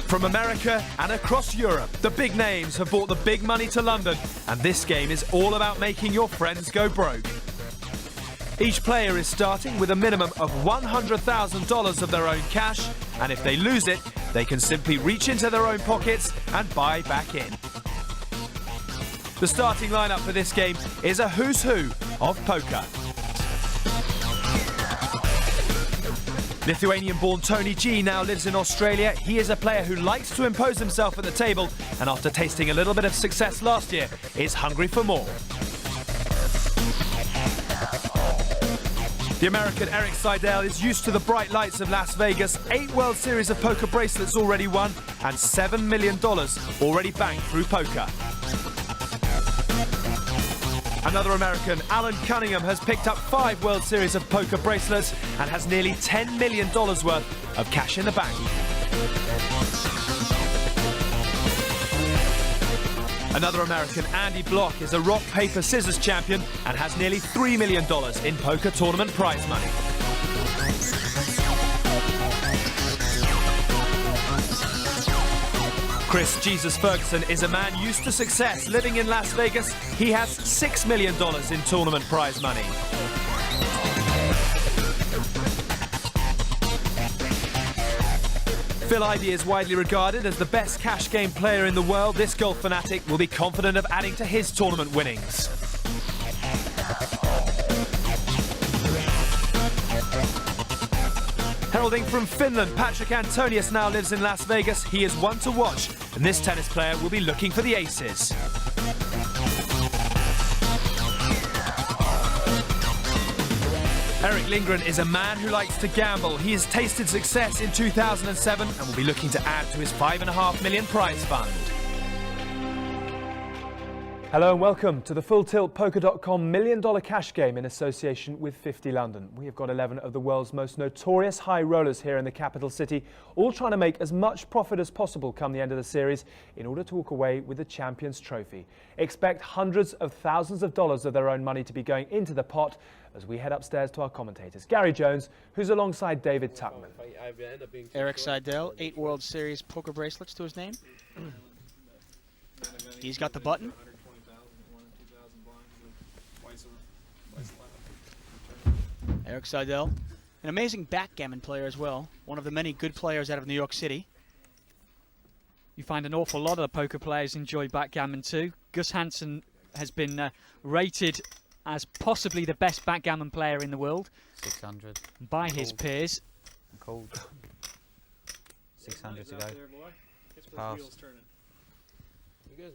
From America and across Europe, the big names have brought the big money to London, and this game is all about making your friends go broke. Each player is starting with a minimum of $100,000 of their own cash, and if they lose it, they can simply reach into their own pockets and buy back in. The starting lineup for this game is a who's who of poker. Lithuanian-born Tony G now lives in Australia. He is a player who likes to impose himself at the table, and after tasting a little bit of success last year, is hungry for more. The American Eric Seidel is used to the bright lights of Las Vegas, 8 World Series of poker bracelets already won, and $7 million already banked through poker. Another American, Alan Cunningham, has picked up 5 World Series of poker bracelets and has nearly $10 million worth of cash in the bank. Another American, Andy Bloch, is a rock, paper, scissors champion and has nearly $3 million in poker tournament prize money. Chris Jesus Ferguson is a man used to success living in Las Vegas. He has $6 million in tournament prize money. Phil Ivey is widely regarded as the best cash game player in the world. This golf fanatic will be confident of adding to his tournament winnings. Heralding from Finland, Patrick Antonius now lives in Las Vegas. He is one to watch, and this tennis player will be looking for the aces. Eric Lindgren is a man who likes to gamble. He has tasted success in 2007 and will be looking to add to his $5.5 million prize fund. Hello and welcome to the FullTiltPoker.com $1 million cash game in association with 50 London. We have got 11 of the world's most notorious high rollers here in the capital city, all trying to make as much profit as possible come the end of the series in order to walk away with the Champions Trophy. Expect hundreds of thousands of dollars of their own money to be going into the pot as we head upstairs to our commentators. Gary Jones, who's alongside David Tuckman. Eric Seidel, 8 World Series poker bracelets to his name. He's got the button. Eric Seidel, an amazing backgammon player as well. One of the many good players out of New York City. You find an awful lot of the poker players enjoy backgammon too. Gus Hansen has been rated as possibly the best backgammon player in the world. 600. By his peers. Called. 600 to go. Pass.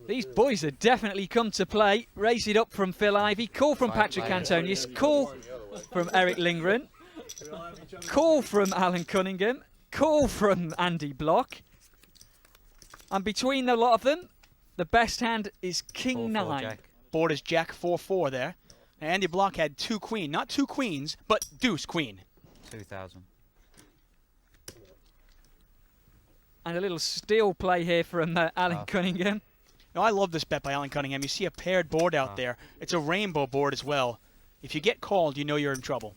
These boys have definitely come to play. Raise it up from Phil Ivey. Call from Patrick Antonius. Call from Eric Lindgren. Call from Alan Cunningham. Call from Andy Bloch. And between the lot of them, the best hand is King 9. Jack. Board is Jack 4-4 there. And Andy Bloch had 2 queen. Not 2 queens, but deuce queen. 2,000. And a little steal play here from Alan Cunningham. Now, I love this bet by Alan Cunningham. You see a paired board out there. It's a rainbow board as well. If you get called, you know you're in trouble.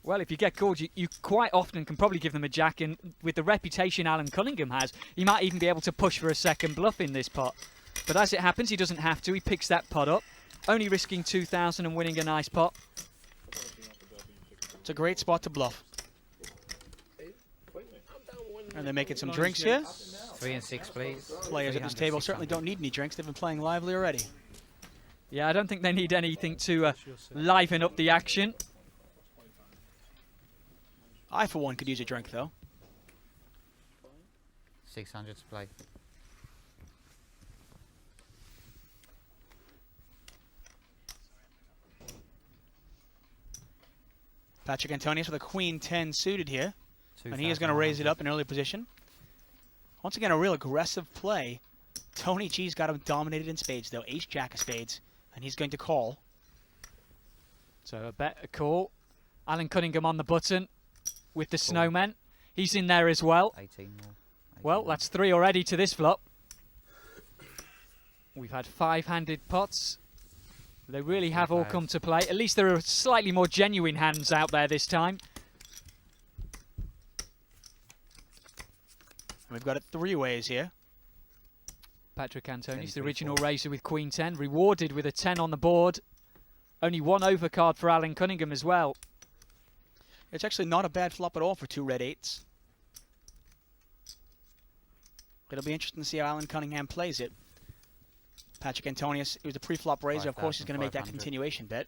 Well, if you get called, you quite often can probably give them a jack, and with the reputation Alan Cunningham has, he might even be able to push for a second bluff in this pot. But as it happens, he doesn't have to. He picks that pot up, only risking 2,000 and winning a nice pot. It's a great spot to bluff. And they're making some drinks here. 3 and 6, please. Players at this table certainly don't need any drinks. They've been playing lively already. Yeah, I don't think they need anything to liven up the action. I, for one, could use a drink, though. 600 to play. Patrick Antonius with a Queen 10 suited here. And he is going to 2,100. raise it up in early position. Once again, a real aggressive play. Tony G's got him dominated in spades, though. Ace-Jack of spades. And he's going to call. So a bet, a call. Alan Cunningham on the button with the snowman. He's in there as well. 18 more. 18 well, more. that's 3 already to this flop. We've had 5-handed pots. They really have all come to play. At least there are slightly more genuine hands out there this time. We've got it 3 ways here. Patrick Antonius, the 10-3-4. original raiser with Queen 10, rewarded with a 10 on the board. Only 1 overcard for Alan Cunningham as well. It's actually not a bad flop at all for 2 red 8s. It'll be interesting to see how Alan Cunningham plays it. Patrick Antonius, it was a pre-flop raiser. Of course, he's going to make that 5,500. continuation bet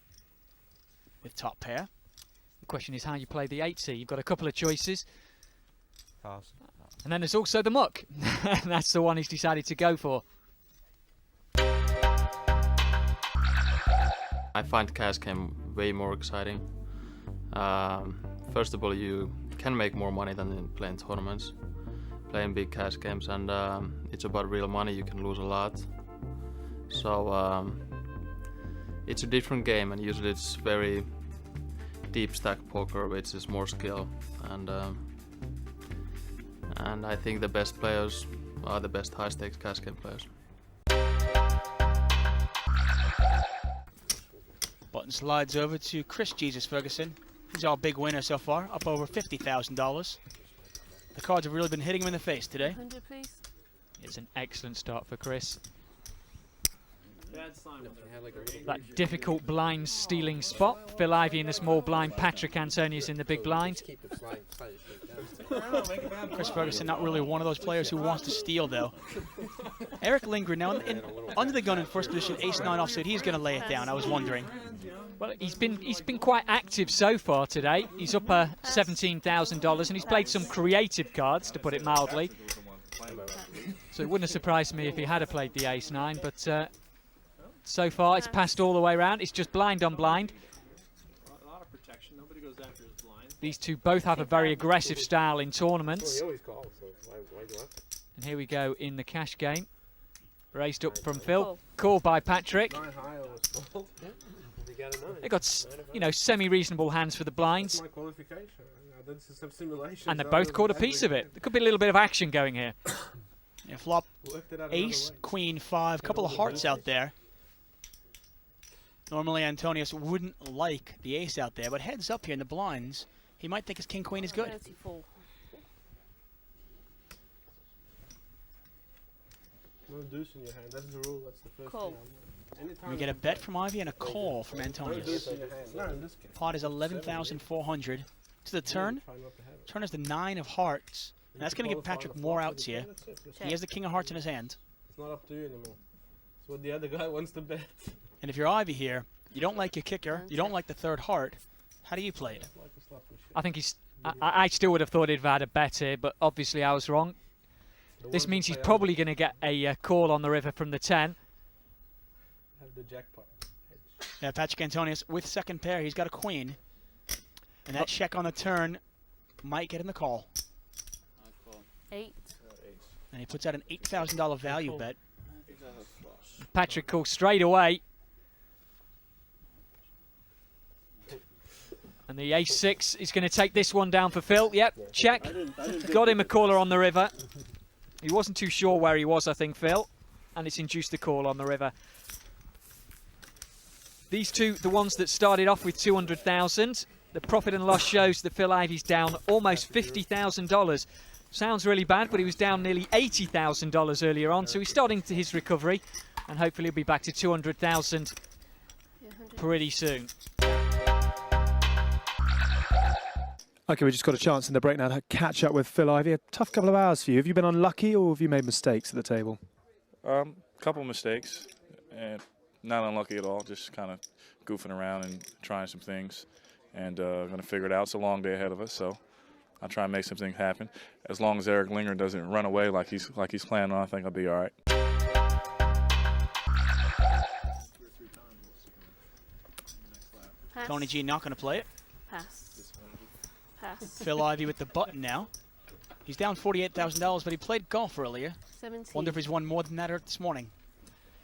with top pair. The question is how you play the 8C. You've got a couple of choices. Pass. And then there's also the muck. That's the one he's decided to go for. I find cash game way more exciting. First of all, you can make more money than in playing tournaments, playing big cash games, and it's about real money. You can lose a lot. So it's a different game, and usually it's very deep stack poker, which is more skill. And I think the best players are the best high stakes cash game players. Button slides over to Chris Jesus Ferguson. He's our big winner so far, up over $50,000. The cards have really been hitting him in the face today. 100, please. It's an excellent start for Chris. That difficult blind stealing spot. Phil Ivey in the small blind, Patrick Antonius in the big blind. Chris Ferguson not really one of those players who wants to steal though. Eric Lindgren now under the gun in first position, ace-9 offsuit. He's going to lay it down. I was wondering. Well, he's been quite active so far today. He's up $17,000 and he's played some creative cards, to put it mildly. So it wouldn't have surprised me if he had played the ace-9, but so far it's passed all the way around. It's just blind on blind. These two both have a very aggressive style in tournaments. And here we go in the cash game. Raised up from Phil, called by Patrick. They got, you know, semi-reasonable hands for the blinds. And they both caught a piece of it. There could be a little bit of action going here. Yeah, flop ace, queen, 5, couple of hearts out there. Normally Antonius wouldn't like the ace out there, but heads up here in the blinds, he might think his king queen is good. 34. No deuce in your hand. That's the rule. That's the first Cool. thing. We get a bet from Ivey and a call from Antonius. Pot is 11,400. To the turn. Turn is the 9 of hearts. And that's going to give Patrick more outs here. He has the king of hearts in his hand. It's not up to you anymore. It's what the other guy wants to bet. And if you're Ivey here, you don't like your kicker, you don't like the third heart. How do you play it? I think he's. I still would have thought he'd have had a bet here, but obviously I was wrong. This means he's probably going to get a call on the river from the 10. Have the jackpot. Yeah, Patrick Antonius with second pair, he's got a queen. And that check on the turn might get him the call. 8. And he puts out an $8,000 value bet. Patrick calls straight away. And the ace-6 is going to take this one down for Phil. Yep, check. Got him a caller on the river. He wasn't too sure where he was, I think, Phil. And it's induced the call on the river. These two, the ones that started off with 200,000. The profit and loss shows that Phil Ivey's down almost $50,000. Sounds really bad, but he was down nearly $80,000 earlier on. So he's starting to his recovery. And hopefully he'll be back to 200,000 pretty soon. OK, we just got a chance in the break now to catch up with Phil Ivey. A tough couple of hours for you. Have you been unlucky or have you made mistakes at the table? Couple mistakes, and not unlucky at all. Just kind of goofing around and trying some things, and going to figure it out. It's a long day ahead of us, so I'll try and make some things happen. As long as Eric Lindgren doesn't run away like he's planning on, I think I'll be all right. Pass. Tony G not going to play it. Pass. Pass. Phil Ivey with the button now. He's down $48,000, but he played golf earlier. 17. Wonder if he's won more than that this morning.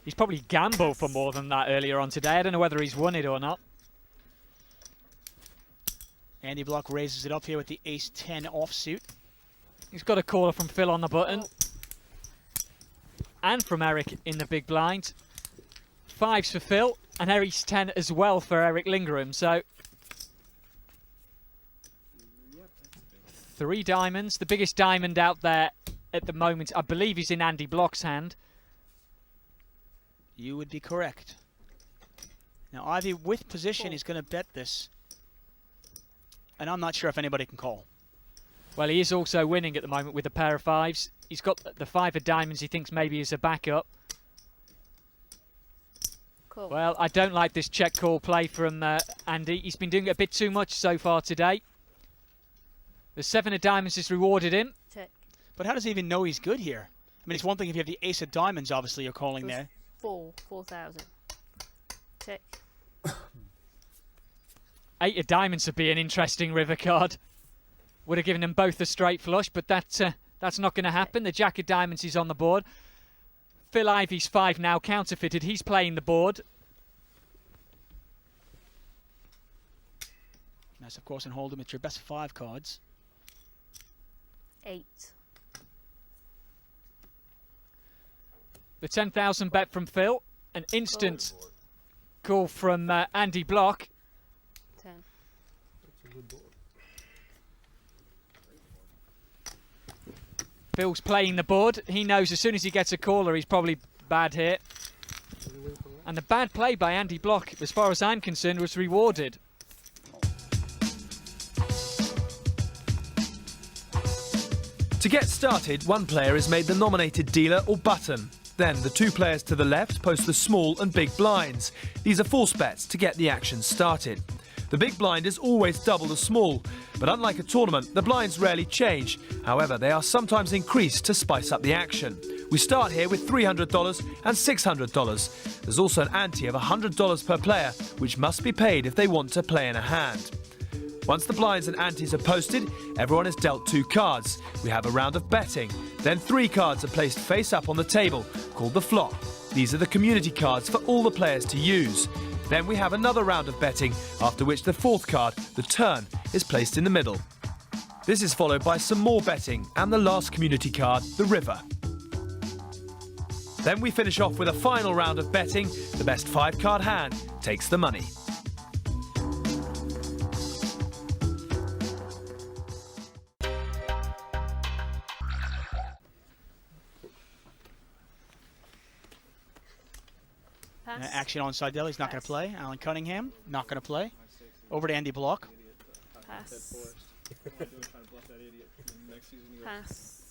He's probably gambled for more than that earlier on today. I don't know whether he's won it or not. Andy Bloch raises it up here with the ace-10 offsuit. He's got a caller from Phil on the button. And from Eric in the big blind. 5s for Phil. And Eric's 10 as well for Eric Lindgren. So 3 diamonds. The biggest diamond out there at the moment, I believe, he's in Andy Bloch's hand. You would be correct. Now, Ivey, with position, is going to bet this. And I'm not sure if anybody can call. Well, he is also winning at the moment with a pair of fives. He's got the 5 of diamonds he thinks maybe is a backup. Cool. Well, I don't like this check call play from Andy. He's been doing it a bit too much so far today. The 7 of diamonds has rewarded him. Check. But how does he even know he's good here? I mean, it's one thing if you have the ace of diamonds, obviously, you're calling there. 4,000. Check. 8 of diamonds would be an interesting river card. Would have given them both a straight flush, but that's not going to happen. The jack of diamonds is on the board. Phil Ivey's 5 now counterfeited. He's playing the board. That's, of course, in hold'em. It's your best 5 cards. 8. The 10,000 bet from Phil. An instant call from Andy Bloch. 10. Phil's playing the board. He knows as soon as he gets a caller, he's probably bad here. And the bad play by Andy Bloch, as far as I'm concerned, was rewarded. To get started, one player is made the nominated dealer or button. Then the 2 players to the left post the small and big blinds. These are force bets to get the action started. The big blind is always double the small, but unlike a tournament, the blinds rarely change. However, they are sometimes increased to spice up the action. We start here with $300 and $600. There's also an ante of $100 per player, which must be paid if they want to play in a hand. Once the blinds and antes are posted, everyone is dealt 2 cards. We have a round of betting. Then 3 cards are placed face up on the table, called the flop. These are the community cards for all the players to use. Then we have another round of betting, after which the 4th card, the turn, is placed in the middle. This is followed by some more betting and the last community card, the river. Then we finish off with a final round of betting. The best 5-card hand takes the money. Pass. Action on Seidel, he's not going to play. Alan Cunningham, not going to play. Over to Andy Bloch. Pass. Pass.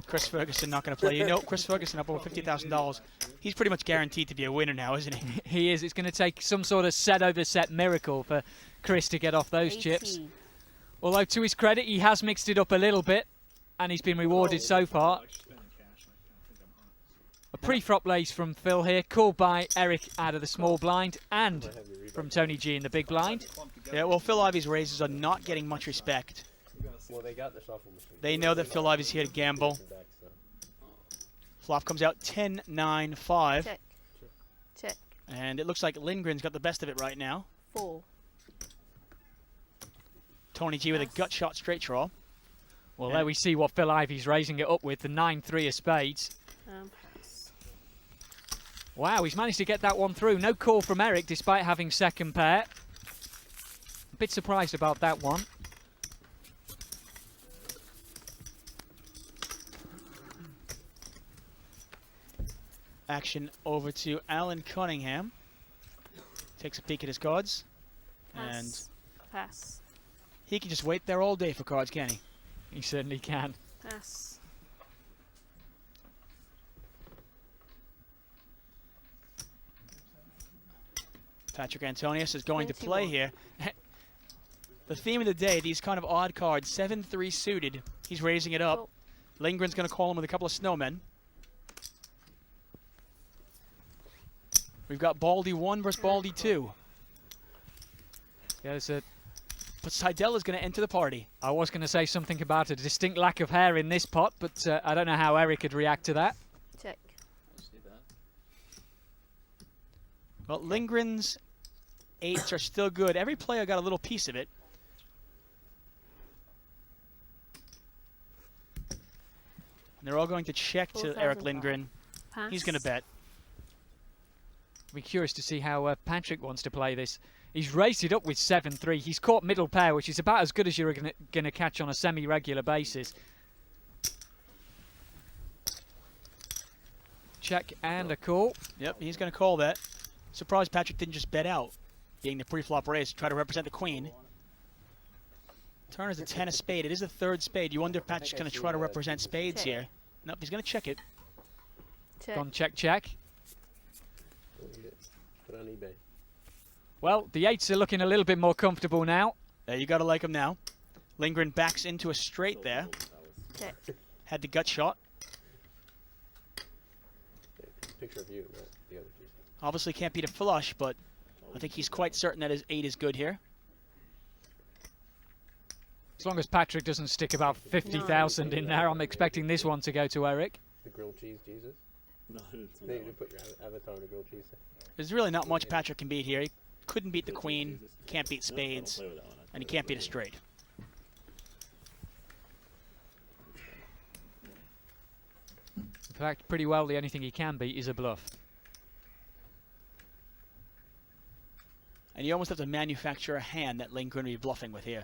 Chris Ferguson not going to play. You know, Chris Ferguson up over $50,000. He's pretty much guaranteed to be a winner now, isn't he? He is. It's going to take some sort of set over set miracle for Chris to get off those 18. chips. Although to his credit, he has mixed it up a little bit, and he's been rewarded so far. A pre-flop raise from Phil here, called by Eric out of the small blind, and from Tony G in the big blind. Yeah, well, Phil Ivey's raises are not getting much respect. They know that Phil Ivey's here to gamble. Flop comes out 10-9-5. Check. Check. And it looks like Lindgren's got the best of it right now. 4. Tony G with a gut shot straight draw. Well, there we see what Phil Ivey's raising it up with, the 9-3 of spades. Pass. Wow, he's managed to get that one through. No call from Eric, despite having second pair. A bit surprised about that one. Action over to Alan Cunningham. Takes a peek at his cards. Pass. And Pass. he can just wait there all day for cards, can he? He certainly can. Pass. Patrick Antonius is going to play 21. here. The theme of the day, these kind of odd cards, 7-3 suited. He's raising it up. Cool. Lindgren's going to call him with a couple of snowmen. We've got Baldy 1 versus Baldy 2. Yeah, But Seidel is going to enter the party. I was going to say something about a distinct lack of hair in this pot, but I don't know how Eric would react to that. Check. Well, Lindgren's 8s are still good. Every player got a little piece of it. And they're all going to check to Eric 4,000 Lindgren. Pass. He's going to bet. I'll be curious to see how Patrick wants to play this. He's raised it up with 7-3. He's caught middle pair, which is about as good as you're going to catch on a semi-regular basis. check, and a call. Yep, he's going to call that. Surprised Patrick didn't just bet out, being the pre-flop raise, try to represent the queen. Turn is a 10 of spade. It is the third spade. You wonder if Patrick's going to try to represent spades Check. here. Nope, he's going to check it. Check. Gone check, check. Put on eBay. Well, the 8s are looking a little bit more comfortable now. There, you got to like him now. Lindgren backs into a straight there. Check. Had the gut shot. Picture of you, not the other piece. Obviously can't beat a flush, but I think he's quite certain that his 8 is good here. As long as Patrick doesn't stick about 50,000 in there, I'm expecting this one to go to Eric. The grilled cheese Jesus? No, they put your avatar on the grilled cheese. There's really not much Patrick can beat here. He couldn't beat the queen, can't beat spades, and he can't beat a straight. In fact, pretty well the only thing he can beat is a bluff. And you almost have to manufacture a hand that Lindgren would be bluffing with here.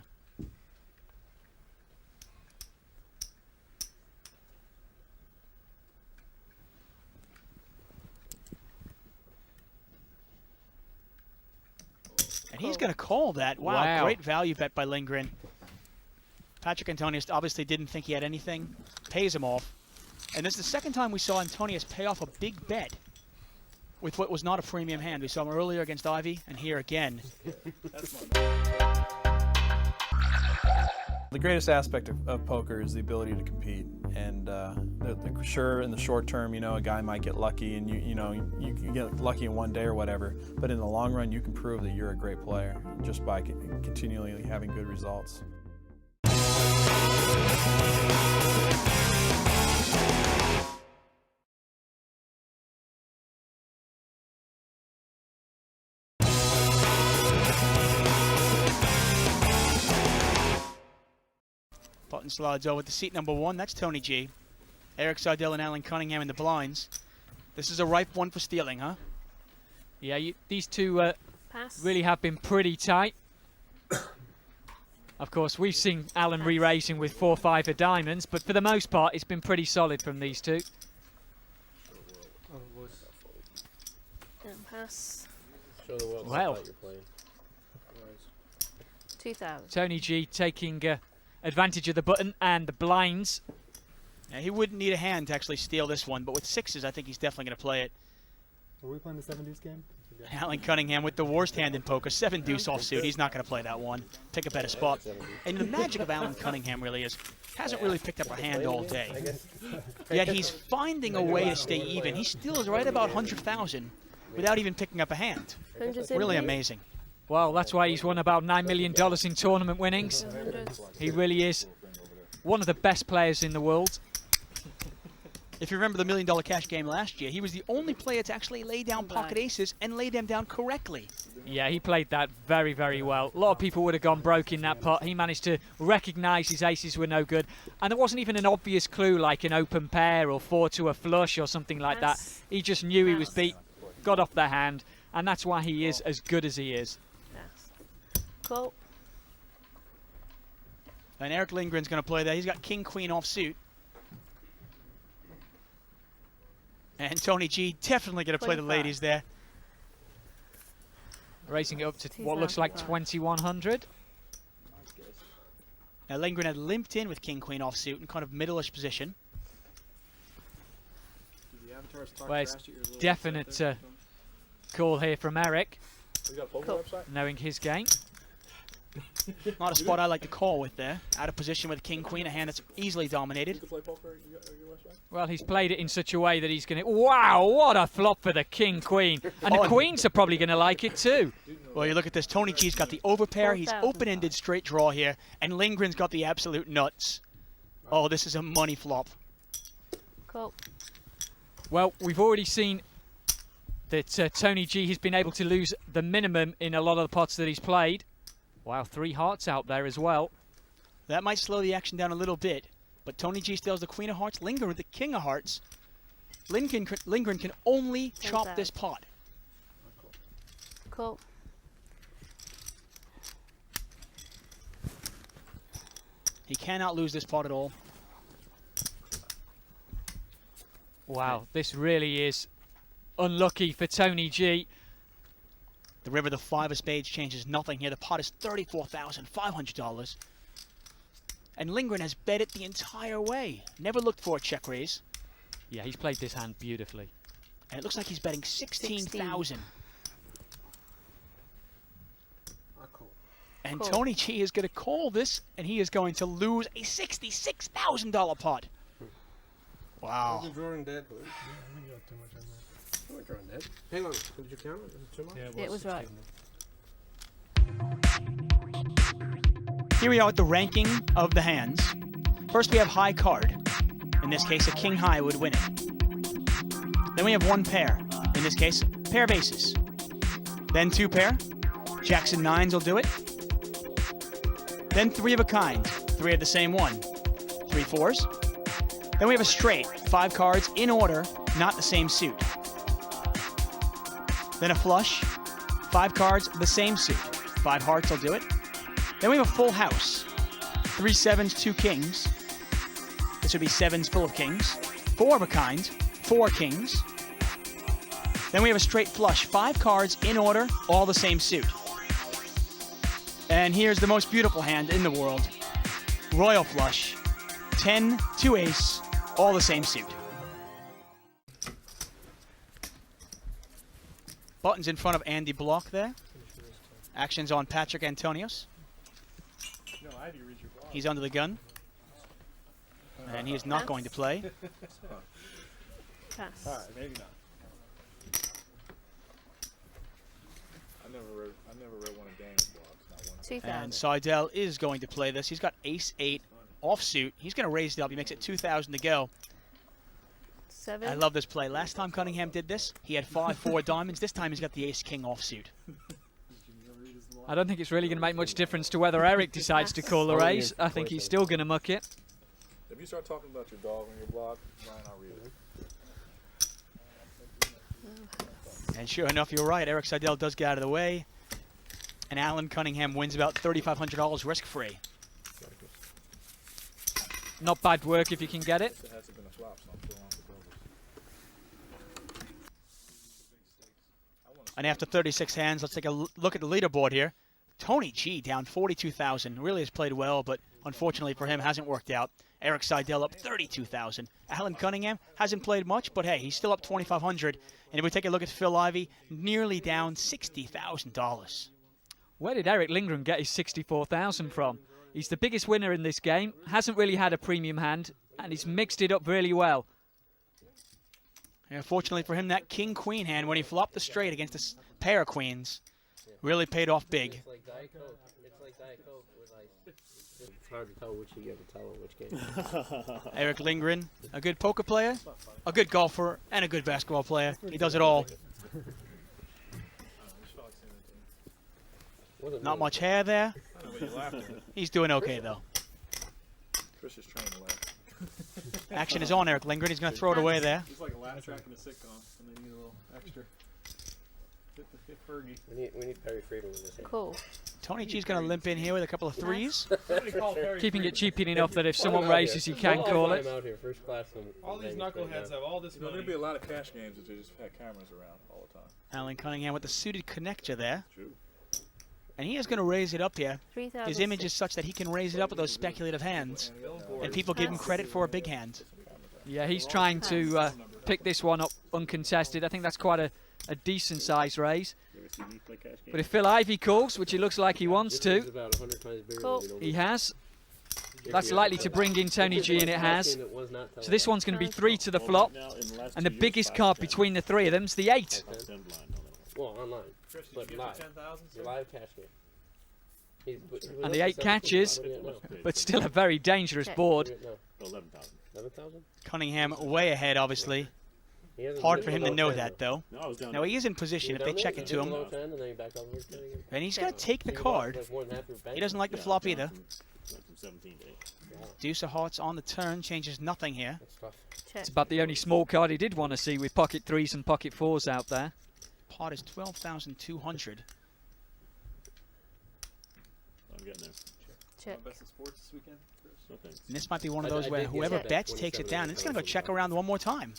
And he's going to call that. Wow, great value bet by Lindgren. Patrick Antonius obviously didn't think he had anything. Pays him off. And this is the second time we saw Antonius pay off a big bet with what was not a premium hand. We saw him earlier against Ivey, and here again. The greatest aspect of poker is the ability to compete, and sure, in the short term, you know, a guy might get lucky, and you can get lucky in one day or whatever. But in the long run, you can prove that you're a great player just by continually having good results. Button slides over to seat number 1. That's Tony G. Eric Seidel and Alan Cunningham in the blinds. This is a ripe one for stealing, huh? Yeah, these two Pass. really have been pretty tight. Of course, we've seen Alan re-racing with 4-5 of diamonds, but for the most part, it's been pretty solid from these two. And pass. Show the world Well. how you're playing. 2,000. Tony G taking advantage of the button and the blinds. Now, he wouldn't need a hand to actually steal this one, but with 6s, I think he's definitely going to play it. Are we playing the 70s game? Alan Cunningham with the worst hand in poker, 7 deuce offsuit. He's not going to play that one. Pick a better spot. And the magic of Alan Cunningham really is, hasn't really picked up a hand all day. Yet he's finding a way to stay even. He still is right about 100,000 without even picking up a hand. Really amazing. Well, that's why he's won about $9 million in tournament winnings. He really is one of the best players in the world. If you remember the $1 million cash game last year, he was the only player to actually lay down pocket aces and lay them down correctly. Yeah, he played that very, very well. A lot of people would have gone broke in that pot. He managed to recognise his aces were no good. And there wasn't even an obvious clue like an open pair or 4 to a flush or something like that. He just knew he was beat, got off the hand, and that's why he is as good as he is. Cool. And Eric Lindgren's going to play that. He's got king, queen offsuit. And Tony G definitely going to play the ladies there. Racing it up to what looks like 2,100. Now Lindgren had limped in with king, queen offsuit in kind of middle-ish position. Well, it's definite call here from Eric, knowing his game. Not a spot I like to call with there. Out of position with king, queen, a hand that's easily dominated. Well, he's played it in such a way that he's going to... Wow, what a flop for the king, queen. And the queens are probably going to like it too. Well, you look at this. Tony G's got the overpair. He's open-ended straight draw here. And Lindgren's got the absolute nuts. Oh, this is a money flop. Cool. Well, we've already seen that Tony G has been able to lose the minimum in a lot of the pots that he's played. Wow, 3 hearts out there as well. That might slow the action down a little bit. But Tony G still has the queen of hearts. Lindgren with the king of hearts. Lindgren can only chop this pot. Cool. He cannot lose this pot at all. Wow, this really is unlucky for Tony G. The river, the 5 of spades changes nothing here. The pot is $34,500. And Lindgren has bet it the entire way. Never looked for a check raise. Yeah, he's played this hand beautifully. And it looks like he's betting 16,000. And Cool. Tony G is going to call this, and he is going to lose a $66,000 pot. Wow. Wasn't drawing dead, but you got too much on that. You weren't drawing dead. Hang on, did you count it? Was it too much? Yeah, it was right. Here we are with the ranking of the hands. First we have high card. In this case, a king high would win it. Then we have 1 pair. In this case, pair of aces. Then 2 pair. Jacks and 9s will do it. Then 3 of a kind. 3 of the same one. 3 4s. Then we have a straight. 5 cards in order, not the same suit. Then a flush. 5 cards, the same suit. 5 hearts will do it. Then we have a full house. 3 7s, 2 kings. This would be 7s full of kings. 4 of a kind, 4 kings. Then we have a straight flush. 5 cards in order, all the same suit. And here's the most beautiful hand in the world. Royal flush. 10, 2 ace, all the same suit. Buttons in front of Andy Bloch there. Actions on Patrick Antonius. He's under the gun. And he is not going to play. Pass. All right, maybe not. I never read one of Daniel's blocks. Not one. 2,000. And Seidel is going to play this. He's got ace-8 offsuit. He's going to raise it up. He makes it 2,000 to go. 7. I love this play. Last time Cunningham did this, he had 5-4 diamonds. This time he's got the ace-king offsuit. I don't think it's really going to make much difference to whether Eric decides to call the raise. I think he's still going to muck it. If you start talking about your dog on your block, Ryan, I'll read it. And sure enough, you're right. Eric Seidel does get out of the way. And Alan Cunningham wins about $3,500 risk-free. Not bad work if you can get it. It hasn't been a flop, so I'm still on the doubles. And after 36 hands, let's take a look at the leaderboard here. Tony G down 42,000. Really has played well, but unfortunately for him, hasn't worked out. Eric Seidel up 32,000. Alan Cunningham hasn't played much, but hey, he's still up 2,500. And if we take a look at Phil Ivey, nearly down $60,000. Where did Eric Lindgren get his 64,000 from? He's the biggest winner in this game, hasn't really had a premium hand, and he's mixed it up really well. And fortunately for him, that king-queen hand, when he flopped the straight against a pair of queens, really paid off big. It's like Diet Coke. It's like Diet Coke with ice. It's hard to tell which you get to tell in which game. Eric Lindgren, a good poker player, a good golfer, and a good basketball player. He does it all. Not much hair there. He's doing okay, though. Chris is trying to laugh. Action is on Eric Lindgren. He's going to throw it away there. It's like a laugh track in a sitcom, and they need a little extra. Hit Fergie. We need Perry Friedman in this hand. Cool. Tony G's going to limp in here with a couple of threes. Keeping it cheap enough that if someone raises, he can call it. Out here, first class All these knuckleheads have all this There'll money. be a lot of cash games if they just had cameras around all the time. Alan Cunningham with the suited connector there. True. And he is going to raise it up here. 3,000. His image is such that he can raise it up with those speculative hands. And people give him credit for a big hand. Yeah, he's trying to pick this one up uncontested. I think that's quite a decent size raise. But if Phil Ivey calls, which it looks like he wants to, Cool. he has. That's likely to bring in Tony G, and it has. So this one's going to be 3 to the flop. And the biggest card between the 3 of them is the 8. Well, online. But live. Live cash game. And the 8 catches, but still a very dangerous board. 11,000? Cunningham way ahead, obviously. Hard for him to know that, though. Now, he is in position if they check it to him. And he's going to take the card. He doesn't like the flop either. Deuce of hearts on the turn changes nothing here. It's about the only small card he did want to see with pocket 3s and pocket 4s out there. Pot is 12,200. I'm getting there. Check. Best of sports this weekend, Chris? And this might be one of those where whoever bets takes it down. It's going to go check around one more time.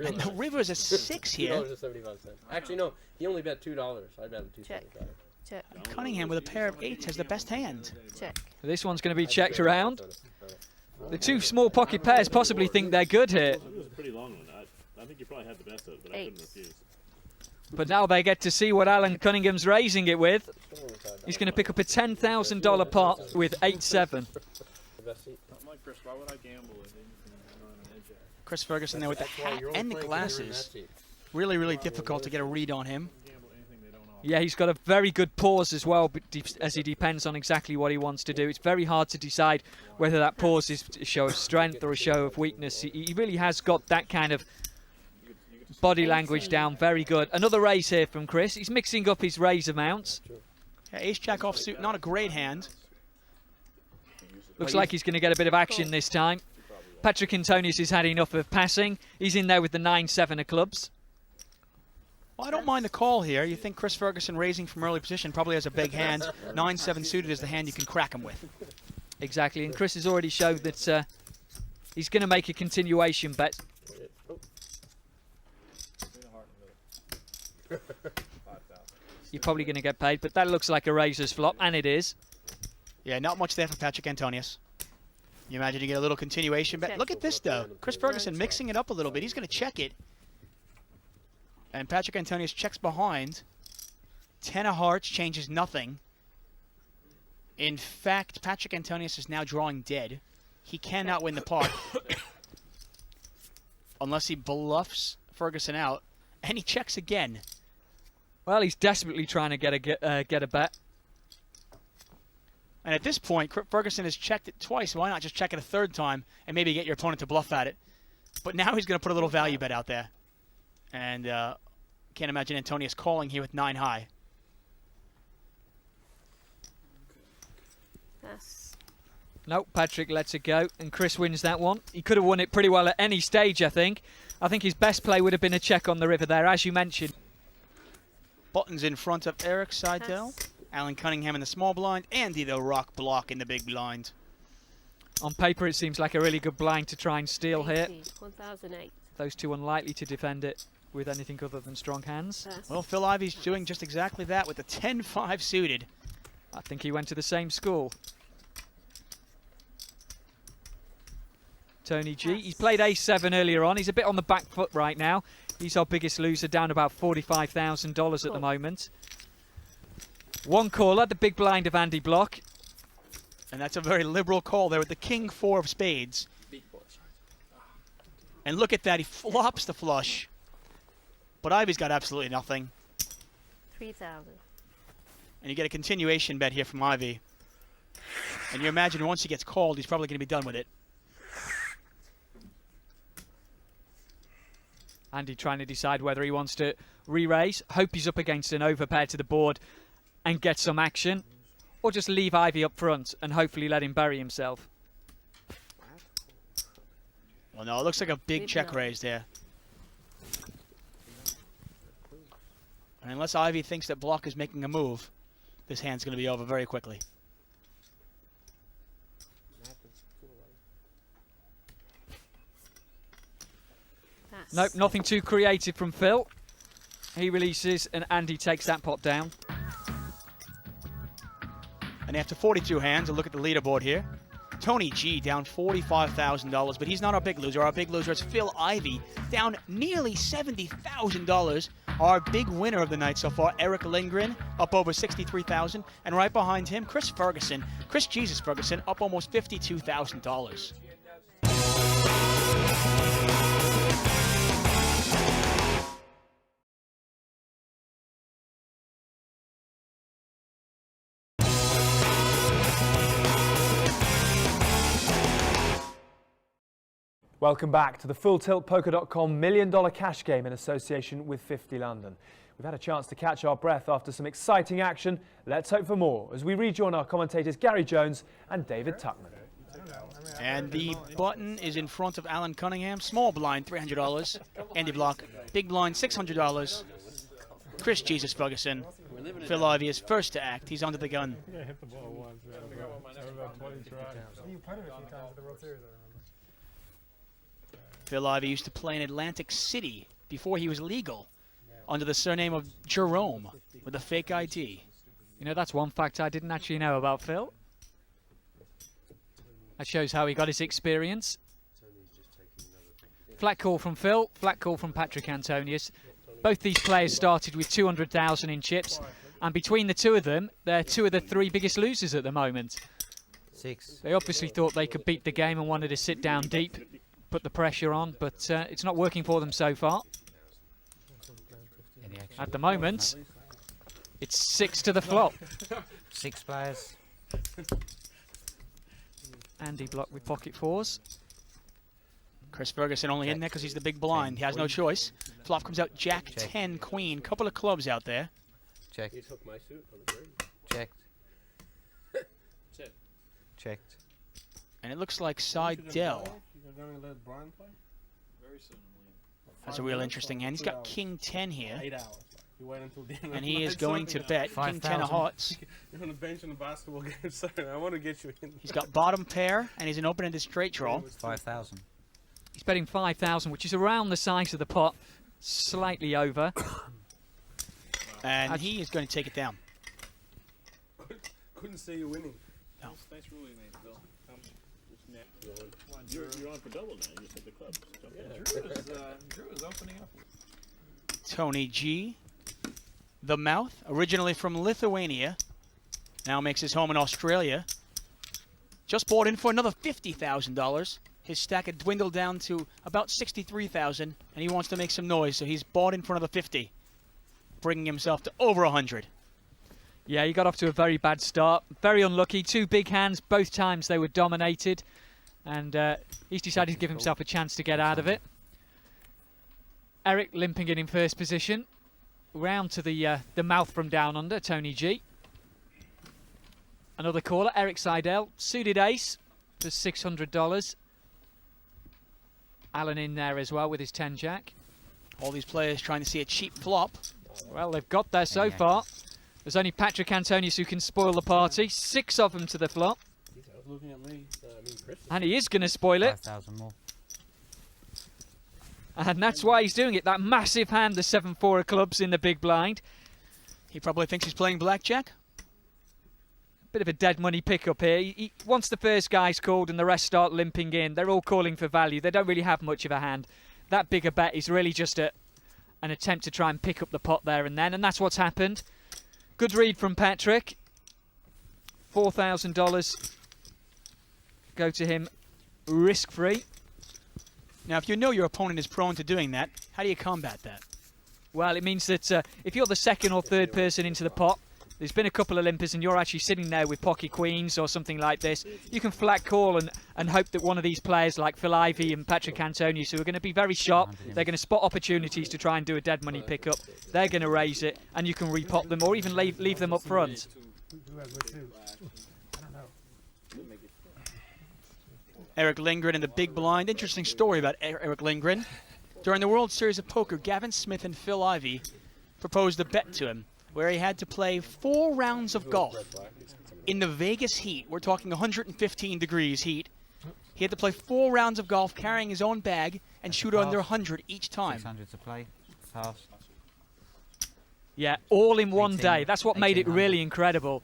And the river's a 6 here. $2.75. Actually, no. He only bet $2. I bet him Check. $2.75. Check. Cunningham with a pair of 8s has the best hand. Check. This one's going to be checked around. The two small pocket pairs possibly think they're good here. It was a pretty long one. I think you probably had the best of it, but I couldn't refuse. But now they get to see what Alan Cunningham's raising it with. He's going to pick up a $10,000 pot with 8-7. Chris Ferguson there with the hat and the glasses. Really, really difficult to get a read on him. Yeah, he's got a very good pause as well, but as he depends on exactly what he wants to do. It's very hard to decide whether that pause is a show of strength or a show of weakness. He really has got that kind of body language down very good. Another raise here from Chris. He's mixing up his raise amounts. Yeah, ace-jack offsuit, not a great hand. Looks like he's going to get a bit of action this time. Patrick Antonius has had enough of passing. He's in there with the 9-7 of clubs. Well, I don't mind the call here. You think Chris Ferguson raising from early position probably has a big hand. 9-7 suited is the hand you can crack him with. Exactly, and Chris has already showed that he's going to make a continuation bet. You're probably going to get paid, but that looks like a raiser's flop, and it is. Yeah, not much there for Patrick Antonius. You imagine you get a little continuation bet. Look at this, though. Chris Ferguson mixing it up a little bit. He's going to check it. And Patrick Antonius checks behind. 10 of hearts changes nothing. In fact, Patrick Antonius is now drawing dead. He cannot win the pot. Unless he bluffs Ferguson out. And he checks again. Well, he's desperately trying to get a bet. And at this point, Ferguson has checked it twice. Why not just check it a third time and maybe get your opponent to bluff at it? But now he's going to put a little value bet out there. And can't imagine Antonius calling here with 9 high. Pass. Nope, Patrick lets it go, and Chris wins that one. He could have won it pretty well at any stage, I think. I think his best play would have been a check on the river there, as you mentioned. Buttons in front of Eric Seidel. Alan Cunningham in the small blind. Andy the Rock Bloch in the big blind. On paper, it seems like a really good blind to try and steal here. 1008. Those two unlikely to defend it with anything other than strong hands. Pass. Well, Phil Ivey's doing just exactly that with the 10-5 suited. I think he went to the same school. Tony G. He's played ace-7 earlier on. He's a bit on the back foot right now. He's our biggest loser, down about $45,000 at the moment. One caller, the big blind of Andy Bloch. And that's a very liberal call there with the king-4 of spades. And look at that, he flops the flush. But Ivey's got absolutely nothing. 3000. And you get a continuation bet here from Ivey. And you imagine once he gets called, he's probably going to be done with it. Andy trying to decide whether he wants to re-raise, hope he's up against an overpair to the board and get some action, or just leave Ivey up front and hopefully let him bury himself. Well, no, it looks like a big check raise there. And unless Ivey thinks that Bloch is making a move, this hand's going to be over very quickly. Pass. Nope, nothing too creative from Phil. He releases and Andy takes that pot down. And after 42 hands, a look at the leaderboard here. Tony G down $45,000, but he's not our big loser. Our big loser is Phil Ivey, down nearly $70,000. Our big winner of the night so far, Eric Lindgren, up over $63,000. And right behind him, Chris Ferguson. Chris Jesus Ferguson, up almost $52,000. Welcome back to the FullTiltPoker.com $1 Million Cash Game in association with 50 London. We've had a chance to catch our breath after some exciting action. Let's hope for more as we rejoin our commentators Gary Jones and David Tuckman. And the button is in front of Alan Cunningham. Small blind, $300. Andy Bloch, big blind, $600. Chris Jesus Ferguson. Phil Ivey is first to act. He's under the gun. Yeah, hit the ball once. You putted a few times at the World Series, I remember. Phil Ivey used to play in Atlantic City before he was legal, under the surname of Jerome, with a fake ID. You know, that's one fact I didn't actually know about Phil. That shows how he got his experience. Flat call from Phil, flat call from Patrick Antonius. Both these players started with 200,000 in chips, and between the two of them, they're two of the three biggest losers at the moment. 6. They obviously thought they could beat the game and wanted to sit down deep, put the pressure on, but it's not working for them so far. At the moment, it's 6 to the flop. 6 players. Andy Bloch with pocket 4s. Chris Ferguson only in there because he's the big blind. He has no choice. Flop comes out Jack 10 Queen. Couple of clubs out there. Check. You took my suit on the bird. Checked. Check. Checked. And it looks like Seidel has a real interesting hand. He's got King 10 here. 8 hours. You wait until the end. And he is going to bet King 10 of hearts. You're on the bench in the basketball game, sir. I want to get you in. He's got bottom pair, and he's an open-ended straight draw. 5,000. He's betting 5,000, which is around the size of the pot, slightly over. And he is going to take it down. Couldn't see you winning. No. Nice ruling, mate, Bill. You're on for double now. You just hit the club. Drew is opening up. Tony G. The Mouth, originally from Lithuania, now makes his home in Australia. Just bought in for another $50,000. His stack had dwindled down to about $63,000, and he wants to make some noise, so he's bought in for another 50, bringing himself to over 100. Yeah, he got off to a very bad start. Very unlucky. 2 big hands. Both times they were dominated. And he's decided to give himself a chance to get out of it. Eric limping in first position. Round to the mouth from down under, Tony G. Another caller, Eric Seidel. Suited ace for $600. Alan in there as well with his 10 jack. All these players trying to see a cheap flop. Well, they've got there so far. There's only Patrick Antonius who can spoil the party. 6 of them to the flop. Looking at me. And he is going to spoil it. 5,000 more. And that's why he's doing it. That massive hand, the 7-4 of clubs in the big blind. He probably thinks he's playing blackjack. Bit of a dead money pickup here. Once the first guy's called and the rest start limping in, they're all calling for value. They don't really have much of a hand. That bigger bet is really just an attempt to try and pick up the pot there and then. And that's what's happened. Good read from Patrick. $4,000 go to him risk-free. Now, if you know your opponent is prone to doing that, how do you combat that? Well, it means that if you're the second or third person into the pot, there's been a couple of limpers and you're actually sitting there with pocket queens or something like this, you can flat call and hope that one of these players like Phil Ivey and Patrick Antonius, who are going to be very sharp, they're going to spot opportunities to try and do a dead money pickup. They're going to raise it and you can repop them or even leave them up front. Eric Lindgren in the big blind. Interesting story about Eric Lindgren. During the World Series of Poker, Gavin Smith and Phil Ivey proposed a bet to him where he had to play 4 rounds of golf in the Vegas heat. We're talking 115 degrees heat. He had to play 4 rounds of golf carrying his own bag and shoot under 100 each time. 600 to play. Pass. Yeah, all in one day. That's what made it really incredible.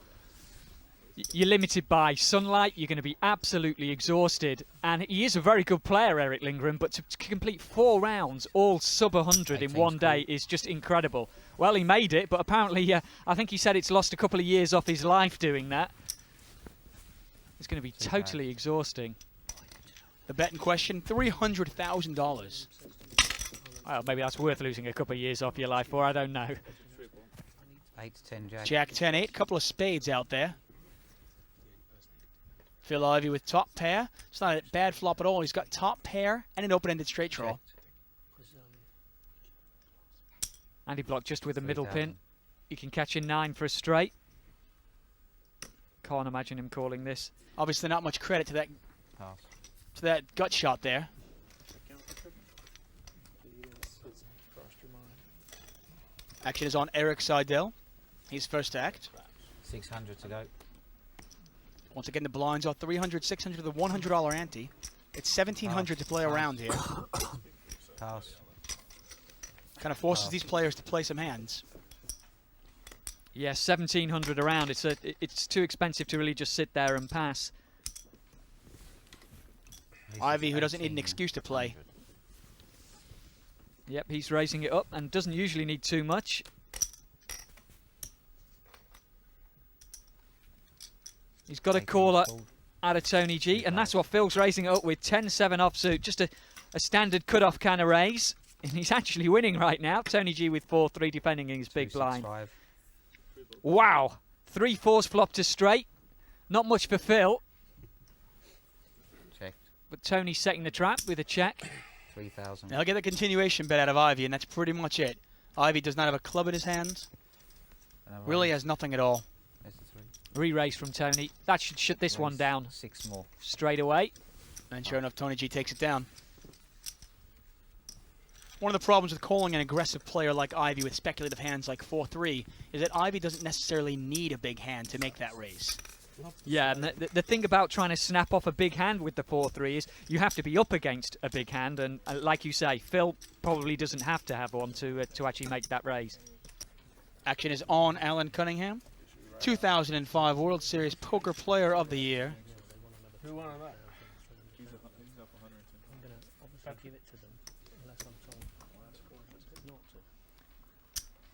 You're limited by sunlight, you're going to be absolutely exhausted. And he is a very good player, Eric Lindgren, but to complete 4 rounds, all sub 100 in one day is just incredible. Well, he made it, but apparently, I think he said it's lost a couple of years off his life doing that. It's going to be totally exhausting. The bet in question, $300,000. Well, maybe that's worth losing a couple of years off your life for, I don't know. 8 to 10 jack. Jack 10-8, couple of spades out there. Phil Ivey with top pair. It's not a bad flop at all. He's got top pair and an open-ended straight draw. Andy Bloch just with a middle pin. You can catch a 9 for a straight. Can't imagine him calling this. Obviously not much credit to that gut shot there. Action is on Eric Seidel. He's first to act. 600 to go. Once again, the blinds are 300, 600 to the $100 ante. It's 1,700 to play around here. Pass. Kind of forces these players to play some hands. Yeah, 1,700 around. It's too expensive to really just sit there and pass. Ivey, who doesn't need an excuse to play. Yep, he's raising it up and doesn't usually need too much. He's got a caller out of Tony G, and that's what Phil's raising it up with. 10-7 offsuit, just a standard cut-off kind of raise. And he's actually winning right now. Tony G with 4-3 defending in his big blind. Wow, 3 4s flop to straight. Not much for Phil. Checked. But Tony's setting the trap with a check. 3,000. Now I'll get the continuation bet out of Ivey, and that's pretty much it. Ivey does not have a club in his hands. Really has nothing at all. Re-raise from Tony. That should shut this one down. 6 more. Straight away. And sure enough, Tony G takes it down. One of the problems with calling an aggressive player like Ivey with speculative hands like 4-3 is that Ivey doesn't necessarily need a big hand to make that raise. Yeah, and the thing about trying to snap off a big hand with the 4-3 is you have to be up against a big hand, and like you say, Phil probably doesn't have to have one to actually make that raise. Action is on Alan Cunningham, 2005 World Series Poker Player of the Year. Who won on that? He's up 110. I'm going to obviously give it to them unless I'm told not to.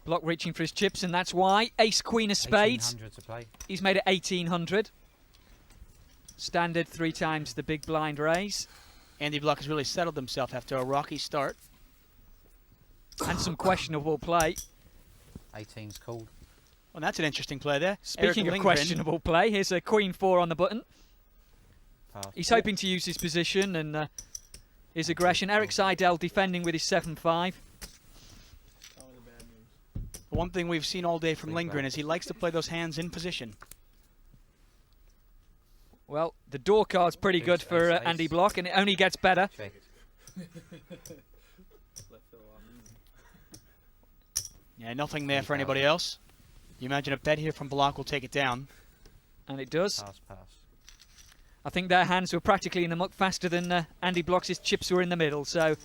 Bloch reaching for his chips, and that's why. Ace, Queen of Spades. 1,800 to play. He's made it 1,800. Standard 3 times the big blind raise. Andy Bloch has really settled himself after a rocky start. And some questionable play. 18's called. Well, that's an interesting play there. Speaking of questionable play, here's a Queen 4 on the button. Pass. He's hoping to use his position and his aggression. Eric Seidel defending with his 7-5. One thing we've seen all day from Lindgren is he likes to play those hands in position. Well, the door card's pretty good for Andy Bloch, and it only gets better. Yeah, nothing there for anybody else. You imagine a bet here from Bloch will take it down. And it does. Pass, pass. I think their hands were practically in the muck faster than Andy Bloch's chips were in the middle, so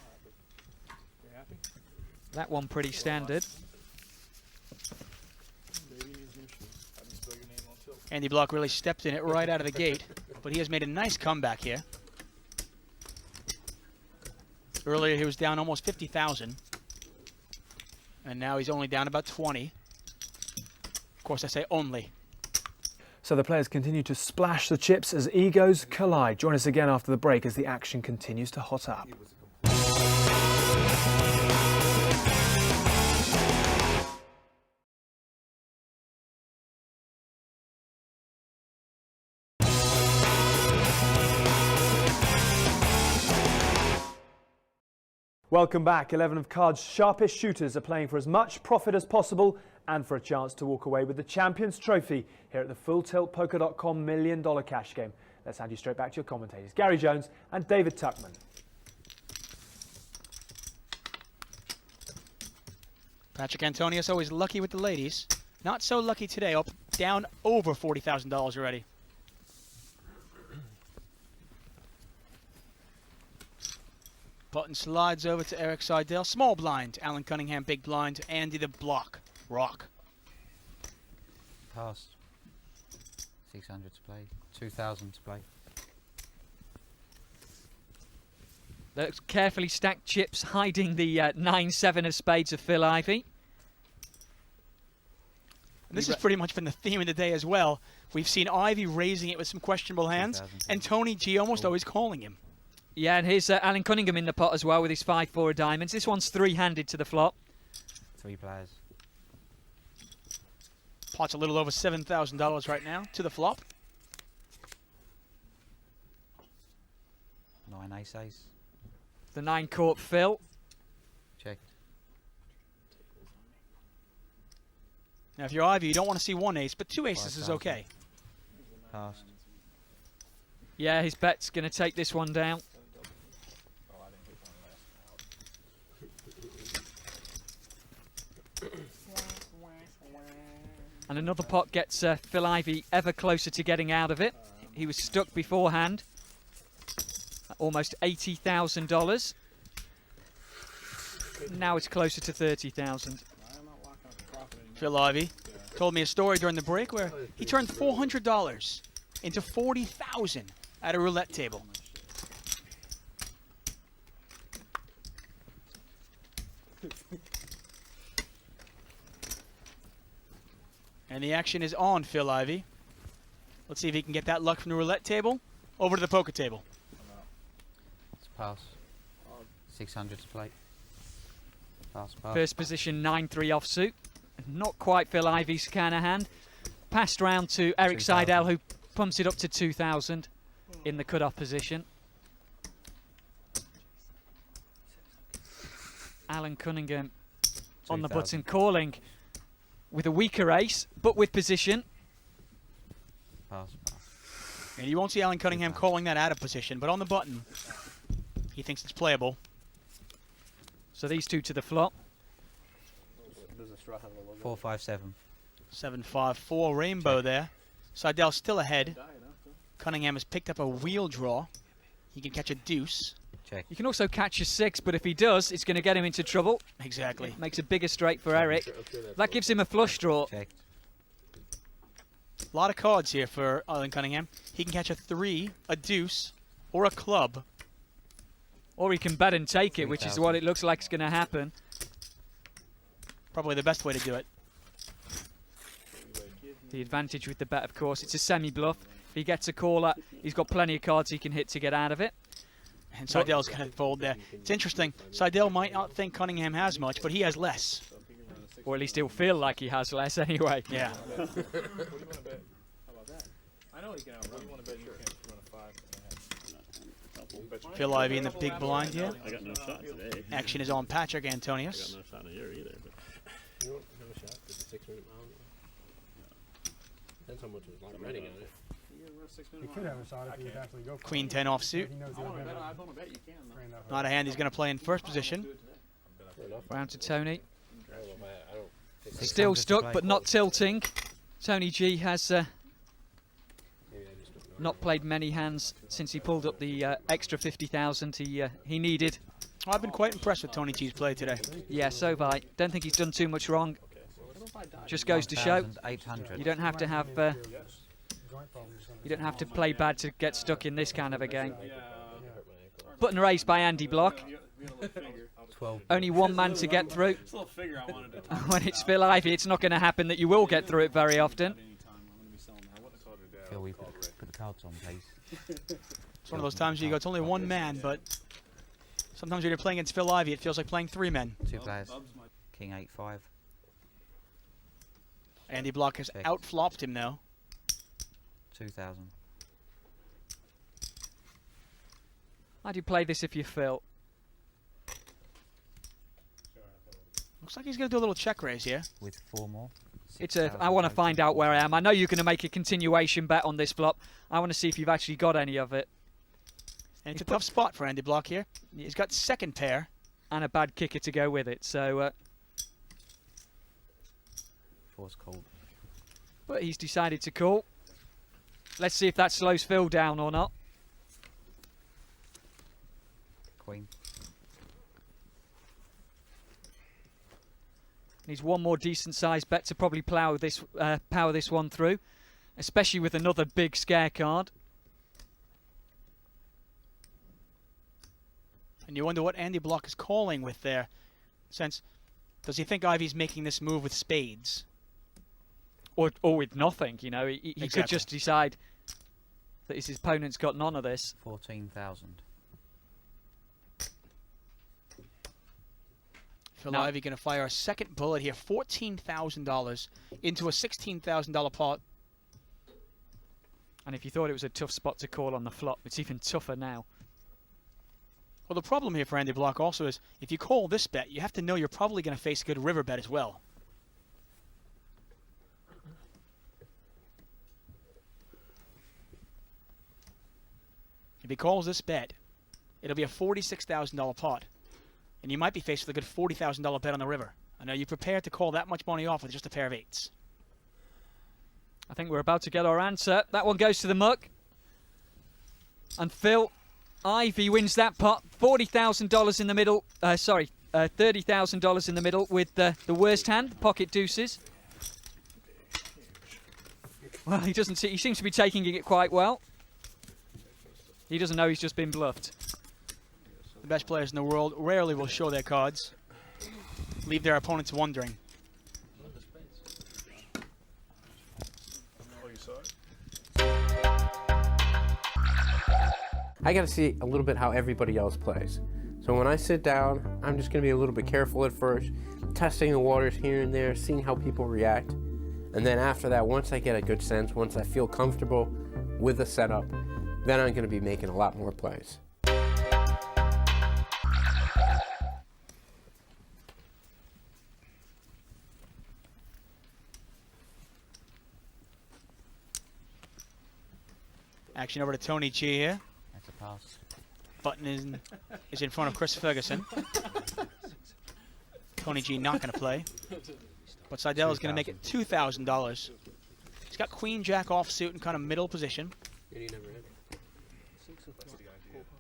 that one pretty standard. Andy Bloch really stepped in it right out of the gate, but he has made a nice comeback here. Earlier he was down almost 50,000, and now he's only down about 20. Of course, I say only. So the players continue to splash the chips as egos collide. Join us again after the break as the action continues to hot up. Welcome back. 11 of cards' sharpest shooters are playing for as much profit as possible and for a chance to walk away with the Champions Trophy here at the FullTiltPoker.com $1 Million cash game. Let's hand you straight back to your commentators, Gary Jones and David Tuckman. Patrick Antonius always lucky with the ladies. Not so lucky today, up down over $40,000 already. Button slides over to Eric Seidel. Small blind. Alan Cunningham, big blind. Andy the Bloch. Rock. Pass. 600 to play. 2,000 to play. Those carefully stacked chips hiding the 9-7 of spades of Phil Ivey. And this has pretty much been the theme of the day as well. We've seen Ivey raising it with some questionable hands, and Tony G almost always calling him. Yeah, and here's Alan Cunningham in the pot as well with his 5-4 of diamonds. This one's 3-handed to the flop. 3 players. Pot's a little over $7,000 right now to the flop. 9 ace. The 9 court Phil. Checked. Now, if you're Ivey, you don't want to see 1 ace, but 2 aces is okay. Passed. Yeah, his bet's going to take this one down. And another pot gets Phil Ivey ever closer to getting out of it. He was stuck beforehand. almost $80,000. Now it's closer to 30,000. Phil Ivey told me a story during the break where he turned $400 into $40,000 at a roulette table. And the action is on, Phil Ivey. Let's see if he can get that luck from the roulette table over to the poker table. It's pass. 600 to play. Pass, pass. First position, 9-3 offsuit. Not quite Phil Ivey's kind of hand. Passed round to Eric Seidel, who pumps it up to 2,000 in the cut-off position. Alan Cunningham on the button, calling with a weaker ace, but with position. Pass, pass. And you won't see Alan Cunningham calling that out of position, but on the button, he thinks it's playable. So these two to the flop. 4-5-7. 7-5-4 rainbow there. Seidel still ahead. Cunningham has picked up a wheel draw. He can catch a deuce. Check. You can also catch a 6, but if he does, it's going to get him into trouble. Exactly. Makes a bigger straight for Eric. That gives him a flush draw. Check. A lot of cards here for Alan Cunningham. He can catch a 3, a deuce, or a club. Or he can bet and take it, which is what it looks like is going to happen. Probably the best way to do it. The advantage with the bet, of course, it's a semi-bluff. If he gets a caller, he's got plenty of cards he can hit to get out of it. And Seidel's going to fold there. It's interesting. Seidel might not think Cunningham has much, but he has less. Or at least he'll feel like he has less anyway. Yeah. What do you want to bet? How about that? I know he can outrun. You want to bet you can't run a 5.5. Phil Ivey in the big blind here. I got no shot today. Action is on Patrick Antonius. I got no shot in here either. But You want no shot? It's a 6-minute mile. Depends how much was running on it. He could have a shot if he would actually go for Queen it. 10 offsuit. He knows he'll get it. Not a hand he's going to play in first position. Round to Tony. I don't think Still stuck, but not tilting. Tony G has not played many hands since he pulled up the extra 50,000 he needed. I've been quite impressed with Tony G's play today. Yeah, so have I. Don't think he's done too much wrong. Just goes to show 1,800. you don't have to have you don't have to play bad to get stuck in this kind of a game. Button raised by Andy Bloch. 12. Only one man to get through. When it's Phil Ivey, it's not going to happen that you will get through it very often. Phil, we put the cards on, please. It's one of those times you go, it's only one man, but sometimes when you're playing against Phil Ivey, it feels like playing 3 men. 2 players. King 8-5. Andy Bloch has outflopped him now. 2,000. How do you play this if you're Phil? Looks like he's going to do a little check raise here. With 4 more. It's a. I want to find out where I am. I know you're going to make a continuation bet on this flop. I want to see if you've actually got any of it. And it's a tough spot for Andy Bloch here. He's got second pair. And a bad kicker to go with it. So. 4's cold. But he's decided to call. Let's see if that slows Phil down or not. Queen. Needs one more decent-sized bet to probably power this one through, especially with another big scare card. And you wonder what Andy Bloch is calling with there. Since, does he think Ivey's making this move with spades? Or with nothing, you know. He could just decide that his opponent's got none of this. 14,000. Phil Ivey going to fire a second bullet here, $14,000 into a $16,000 pot. And if you thought it was a tough spot to call on the flop, it's even tougher now. Well, the problem here for Andy Bloch also is if you call this bet, you have to know you're probably going to face a good river bet as well. If he calls this bet, it'll be a $46,000 pot. And you might be faced with a good $40,000 bet on the river. I know you're prepared to call that much money off with just a pair of 8s. I think we're about to get our answer. That one goes to the muck. And Phil Ivey wins that pot. $40,000 in the middle. Sorry, $30,000 in the middle with the worst hand, pocket deuces. Well, he doesn't see. He seems to be taking it quite well. He doesn't know he's just been bluffed. The best players in the world rarely will show their cards, leave their opponents wondering. I got to see a little bit how everybody else plays. So when I sit down, I'm just going to be a little bit careful at first, testing the waters here and there, seeing how people react. And then after that, once I get a good sense, once I feel comfortable with the setup, then I'm going to be making a lot more plays. Action over to Tony G here. That's a pass. Button is in front of Chris Ferguson. Tony G not going to play. But Seidel is going to make it $2,000. He's got Queen Jack offsuit in kind of middle position.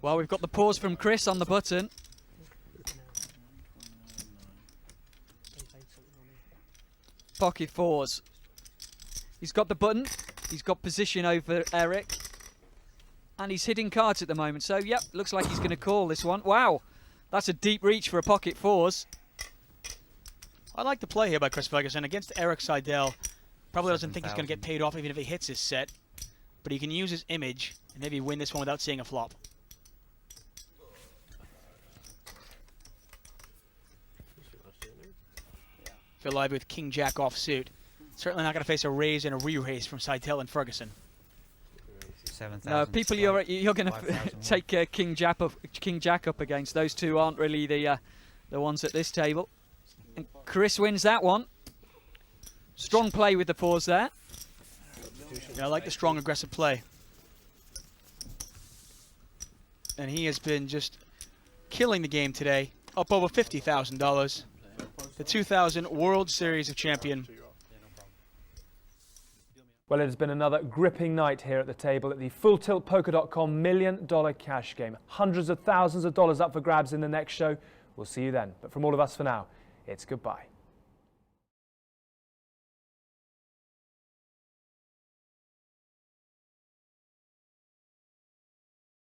Well, we've got the pause from Chris on the button. Pocket fours. He's got the button. He's got position over Eric. And he's hitting cards at the moment. So, yep, looks like he's going to call this one. Wow, that's a deep reach for a pocket fours. I like the play here by Chris Ferguson against Eric Seidel. Probably doesn't think he's going to get paid off even if he hits his set. But he can use his image and maybe win this one without seeing a flop. Phil Ivey with King Jack offsuit. Certainly not going to face a raise and a re-raise from Seidel and Ferguson. 7,000. No, people you're going to take King Jack up against. Those two aren't really the ones at this table. And Chris wins that one. Strong play with the fours there. Yeah, I like the strong aggressive play. And he has been just killing the game today. Up over $50,000. The 2000 World Series of Champion. Well, it has been another gripping night here at the table at the FullTiltPoker.com $1 million cash game. Hundreds of thousands of dollars up for grabs in the next show. We'll see you then. But from all of us for now, it's goodbye.